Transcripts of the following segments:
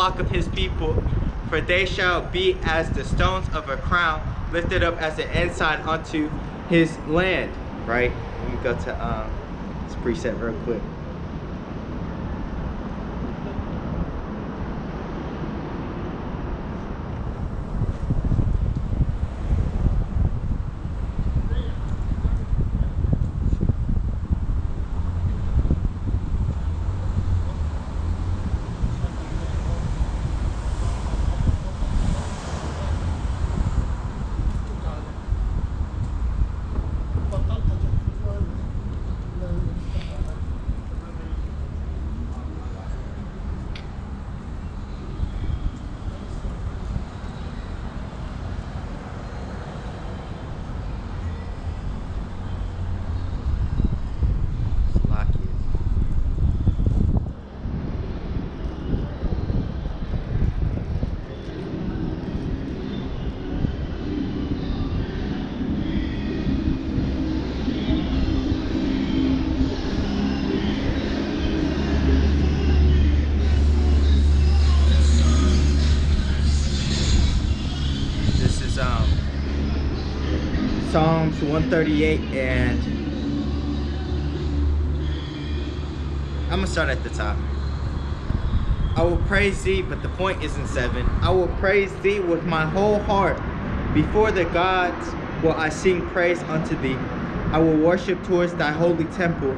flock of his people, for they shall be as the stones of a crown, lifted up as an ensign unto his land. Right? Let me go to this preset real quick. Psalms 138, and I'm gonna start at the top. I will praise thee, but the point is in 7. I will praise thee with my whole heart. Before the gods will I sing praise unto thee. I will worship towards thy holy temple,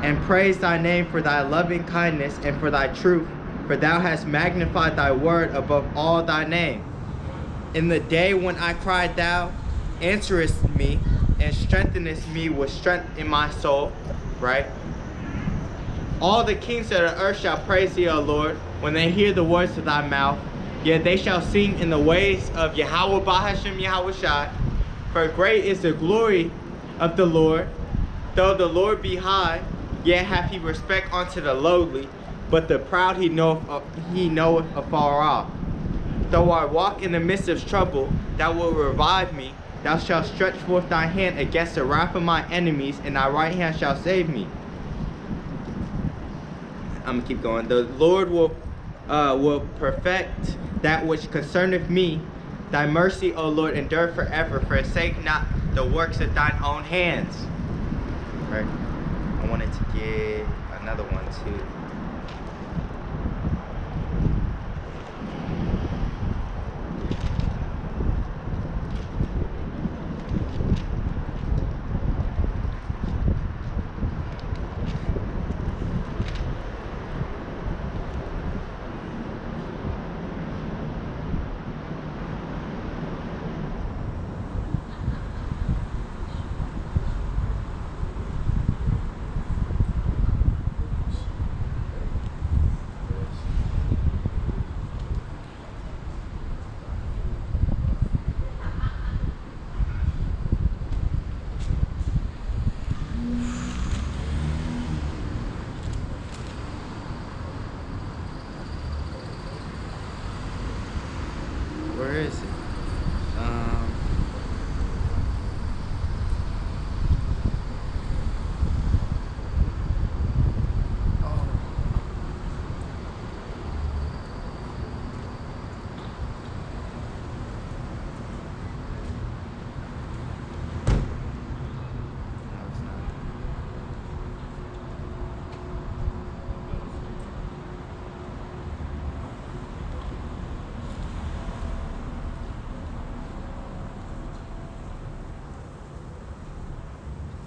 and praise thy name for thy loving kindness and for thy truth, for thou hast magnified thy word above all thy name. In the day when I cried, thou answerest me and strengthenest me with strength in my soul. Right? All the kings of the earth shall praise thee, O Lord, when they hear the words of thy mouth. Yet they shall sing in the ways of Yahawah Bahashem Yahawashi. For great is the glory of the Lord. Though the Lord be high, yet hath he respect unto the lowly, but the proud he knoweth afar off. Though I walk in the midst of trouble, thou wilt revive me. Thou shalt stretch forth thy hand against the wrath of my enemies, and thy right hand shall save me. I'm gonna keep going. The Lord will perfect that which concerneth me. Thy mercy, O Lord, endure forever. Forsake not the works of thine own hands. Right? I wanted to get another one too. Where is it?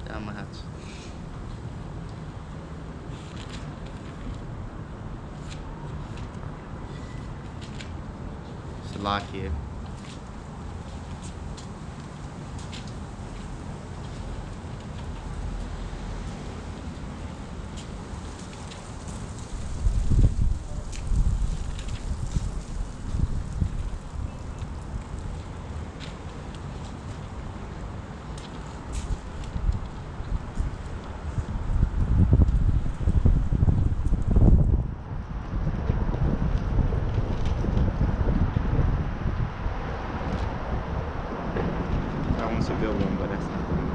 I'm gonna have to. It's a lock here. It's a good one, but that's not the one.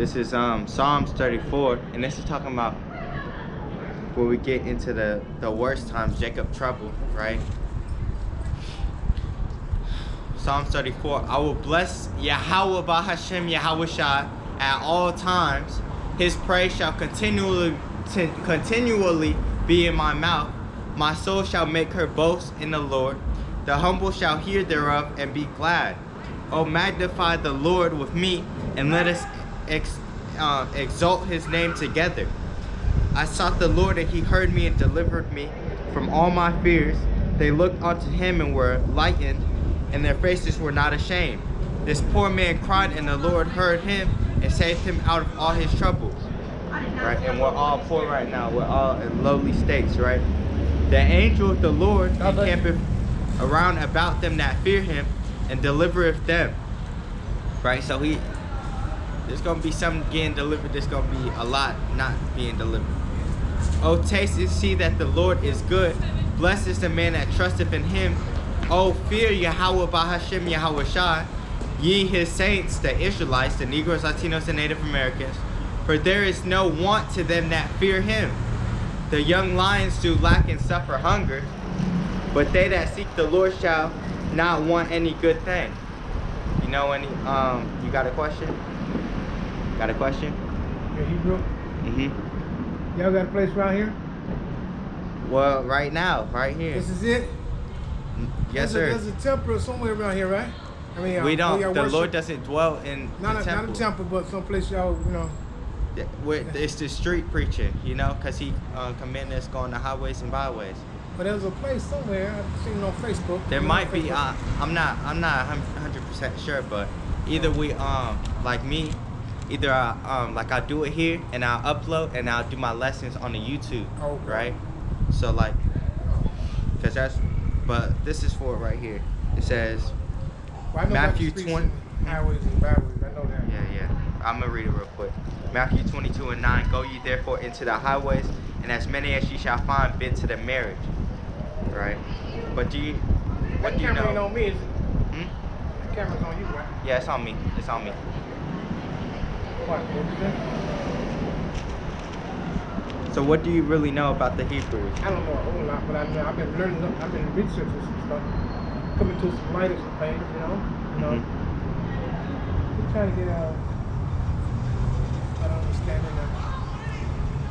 This is Psalms 34, and this is talking about where we get into the worst times, Jacob trouble, right? Psalms 34, I will bless Yahawah Bahashem Yahawashi at all times. His praise shall continually be in my mouth. My soul shall make her boast in the Lord. The humble shall hear thereof and be glad. O magnify the Lord with me, and let us exalt his name together. I sought the Lord, and he heard me and delivered me from all my fears. They looked unto him and were lightened, and their faces were not ashamed. This poor man cried, and the Lord heard him and saved him out of all his troubles. Right? And we're all poor right now. We're all in lowly states, right? The angel of the Lord encampeth around about them that fear him, and delivereth them. Right? So there's gonna be some getting delivered. There's gonna be a lot not being delivered. Oh, taste and see that the Lord is good. Blessed is the man that trusteth in him. Oh, fear Yahawah Bahashem Yahawashi, ye his saints, the Israelites, the Negroes, Latinos, and Native Americans. For there is no want to them that fear him. The young lions do lack and suffer hunger, but they that seek the Lord shall not want any good thing. You know any, you got a question? Got a question? Yeah, Hebrew? Mm-hmm. Y'all got a place around here? Well, right now, right here. This is it? Yes, sir. There's a temple somewhere around here, right? I mean, we don't, the Lord doesn't dwell in the temple. Not a temple, but someplace y'all, you know. It's the street preaching, you know, because he commanded us going to highways and byways. But there's a place somewhere, I've seen it on Facebook. There might be, I'm not 100% sure, but either we, like me, either like I'll do it here and I'll upload and I'll do my lessons on the YouTube, right? So like, because that's, but this is for it right here. It says, well, Matthew 20. Highways and byways, I know that. Yeah. I'm going to read it real quick. Matthew 22:9, go ye therefore into the highways, and as many as ye shall find, bid to the marriage. Right? But what do you know? That camera ain't on me, is it? The camera's on you, right? Yeah, it's on me. It's on me. So what do you really know about the Hebrews? I don't know a whole lot, but I've been learning, I've been researching some stuff. Coming to some light of some things, you know? Just trying to get an understanding of,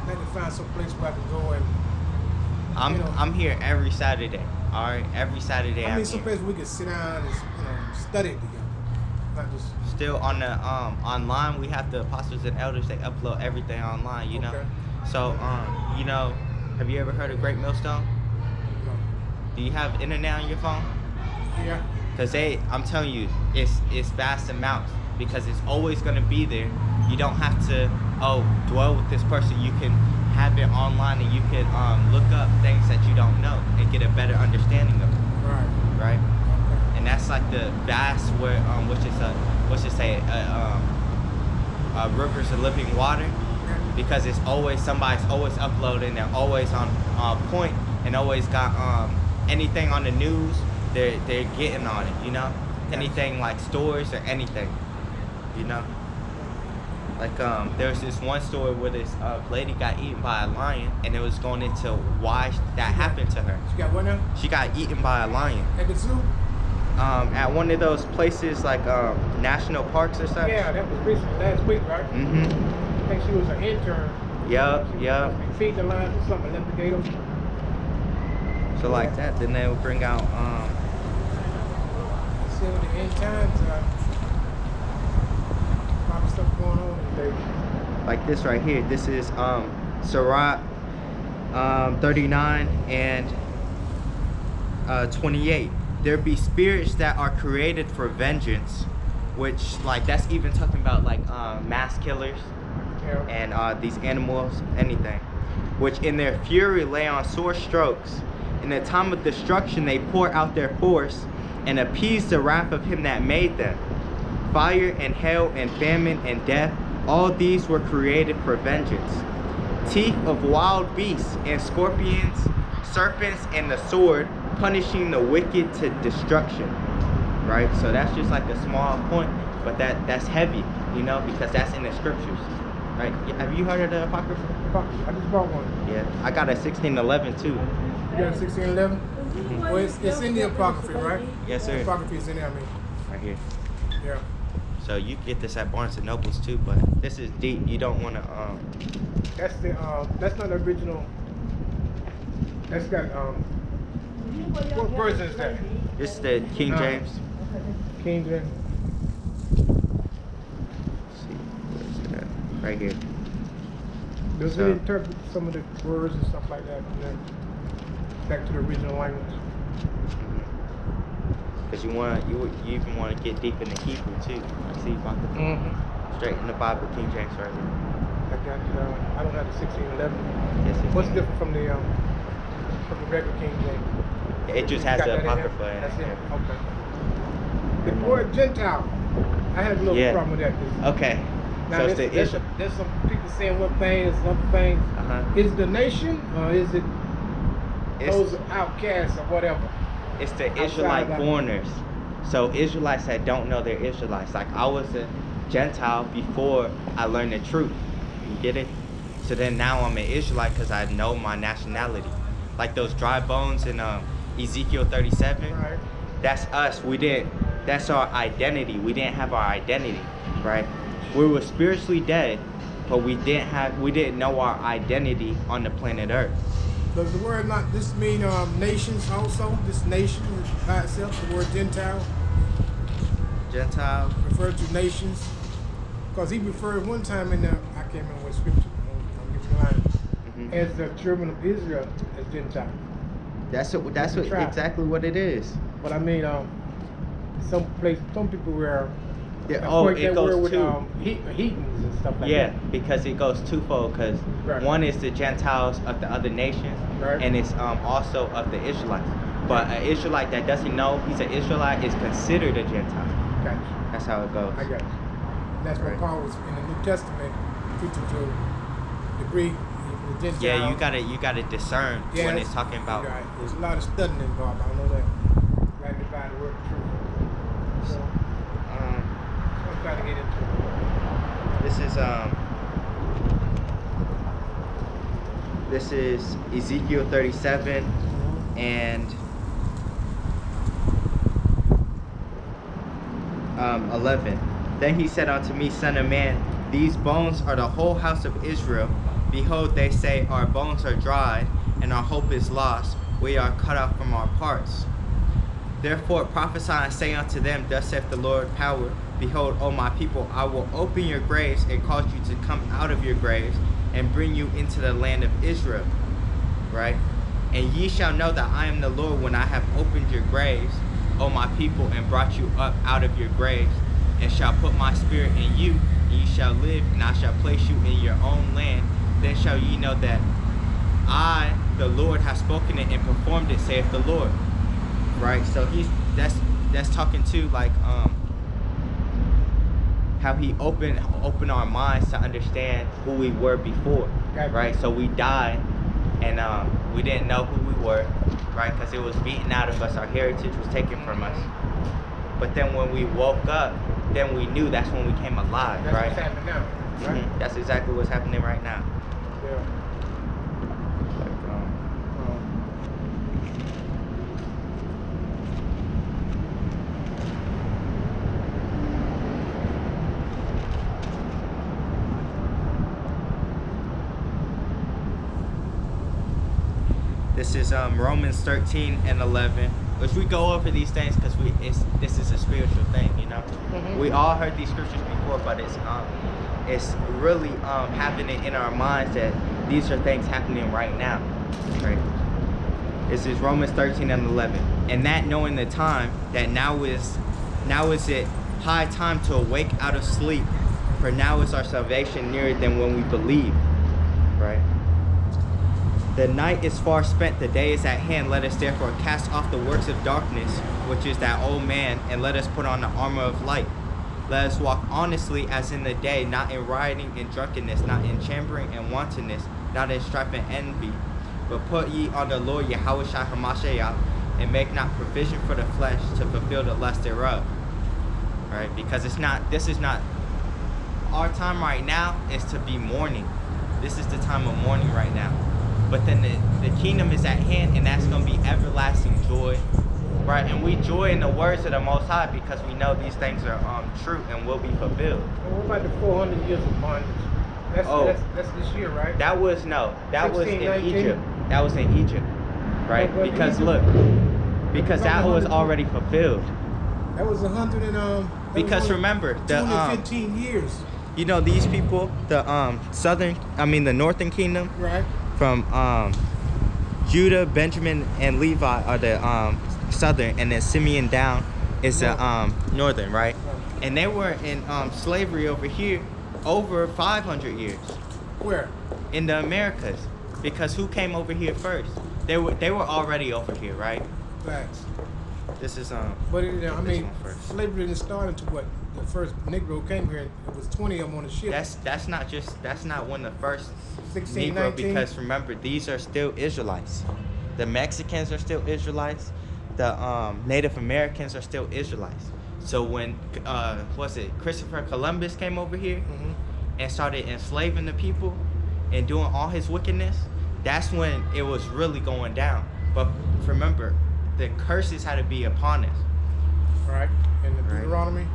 let me find some place where I can go and, I'm here every Saturday. All right, every Saturday. I mean, some place we can sit down and study together, not just. Still on the online, we have the apostles and elders. They upload everything online. You know. So you know, have you ever heard of Greatmillstone? No. Do you have internet on your phone? Yeah. Cause I'm telling you, it's vast amounts. Because it's always gonna be there. You don't have to dwell with this person. You can have it online and you can look up things that you don't know and get a better understanding of it. Right. Okay. And that's like the vast where rivers of living water. Because it's always somebody's always uploading. They're always on point and always got anything on the news. They're getting on it. You know, anything like stores or anything. You know, like there was this one story where this lady got eaten by a lion, and it was going into why that happened to her. She got what now? She got eaten by a lion. At the zoo? At one of those places like national parks or something. Yeah, that was recently, last week, right? Mm-hmm. I think she was an intern. Yep. Feed the lions or something, let the gators. So like that, then they would bring out see what the end times are. Stuff going on today. Like this right here. This is Sirach 39 and 28. There be spirits that are created for vengeance, which like that's even talking about like mass killers and these animals, anything, which in their fury lay on sore strokes. In the time of destruction they pour out their force and appease the wrath of him that made them. Fire and hail and famine and death, all these were created for vengeance. Teeth of wild beasts and scorpions, serpents and the sword, punishing the wicked to destruction. Right? So that's just like a small point But that's heavy, you know, because that's in the scriptures, right? Have you heard of the Apocrypha? I just bought one. Yeah, I got a 1611 too. You got a 1611? Well, it's in the Apocrypha, right? Yes, sir. The Apocrypha is in there, I mean. Right here. Yeah. So you get this at Barnes and Nobles too, but this is deep. You don't want to. That's not the original. That's got what version is that? This is the King James. King James. Let's see, where's that? Right here. Does So- it interpret some of the words and stuff like that, and then back to the original language? Because you even want to get deep into Hebrew too. I see about the straight in the Bible, King James right here. I don't have the 1611. Yes, it's What's in- different from the regular King James? It just has Got the that in there? Apocrypha in That's it. it. Okay. The word Gentile, I have a little Yeah. problem with that. 'Cause Okay. now So it's there's some people saying one thing, there's other things. Is it the nation or is it those outcasts or whatever? It's the Outside Israelite of that. foreigners. So Israelites that don't know they're Israelites. Like I was a Gentile before I learned the truth. You get it? So then now I'm an Israelite because I know my nationality. Like those dry bones in Ezekiel 37. Right. That's us. That's our identity. We didn't have our identity, right? We were spiritually dead, but we didn't know our identity on the planet Earth. Does the word not this mean nations also? This nation by itself, the word Gentile Gentile. referred to nations? Because he referred one time in the, I can't remember what scripture, I'm giving you line, as the children of Israel as Gentile. That's what Tribe. exactly what it is. But I mean, some people were It goes to heathens and stuff like yeah, that. because it goes twofold. Because Right. one is the Gentiles of the other nations, Right. and it's also of the Israelites. But an Israelite that doesn't know he's an Israelite is considered a Gentile. Gotcha. That's how it goes. I got you. And that's what Right. Paul was in the New Testament preaching to the Greek, the Gentiles. Yeah, you gotta discern when it's talking about. Right. There's a lot of studying involved. I know that. Right, divide the word of truth. So I'm trying to get into it. This is Ezekiel 37 and 11. Then he said unto me, Son of man, these bones are the whole house of Israel. Behold, they say, our bones are dried, and our hope is lost. We are cut off from our parts. Therefore prophesy and say unto them, Thus saith the Lord power, Behold, O my people, I will open your graves and cause you to come out of your graves and bring you into the land of Israel. Right? And ye shall know that I am the Lord when I have opened your graves, O my people, and brought you up out of your graves, and shall put my spirit in you, and ye shall live, and I shall place you in your own land. Then shall ye know that I, the Lord, have spoken it and performed it, saith the Lord. Right? So that's talking to like how he opened our minds to understand who we were before. Right? So we died and we didn't know who we were, right? Because it was beaten out of us, our heritage was taken from us. But then when we woke up, then we knew that's when we came alive, That's right? what's happening now, right? That's exactly what's happening right now. Yeah. Like, this is Romans 13 and 11, which we go over these things because this is a spiritual thing, you know. We all heard these scriptures before, but it's really happening in our minds that these are things happening right now. Right? This is Romans 13 and 11, and that knowing the time that now is it high time to awake out of sleep, for now is our salvation nearer than when we believed. Right? The night is far spent, the day is at hand. Let us therefore cast off the works of darkness, which is that old man, and let us put on the armor of light. Let us walk honestly as in the day, not in rioting and drunkenness, not in chambering and wantonness, not in strife and envy. But put ye on the Lord Yahawashi, and make not provision for the flesh to fulfill the lust thereof. right? Because this is not our time right now. Is to be mourning. This is the time of mourning right now. But then the kingdom is at hand, and that's going to be everlasting joy, right? And we joy in the words of the Most High because we know these things are true and will be fulfilled. And what about the 400 years of bondage? That's this year, right? That was no. That 16, was in 19? Egypt. That was in Egypt, right? But Because Egypt- look, because that was already fulfilled. That was 100 and that Because was only remember the 215 years, you know these people, the the northern kingdom right? from Judah, Benjamin, and Levi are the southern, and then Simeon down is the northern, right? And they were in slavery over here over 500 years Where? in the Americas, because who came over here first? They were already over here, right? Facts. This is But I this mean, one first. slavery didn't start until what? The first Negro came here. It was 20 of them on the ship. That's not when the first 16, Negro, 19. because remember these are still Israelites. The Mexicans are still Israelites. The Native Americans are still Israelites. So when Christopher Columbus came over here Mhm. and started enslaving the people and doing all his wickedness, that's when it was really going down. But remember, the curses had to be upon us. Right. And the Right. Deuteronomy.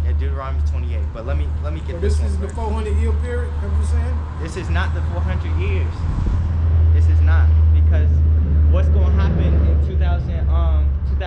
In Deuteronomy 28. But let me get So this this one is the first. 400-year period. That you're saying? This is not the 400 years. This is not, because what's going to happen in 2000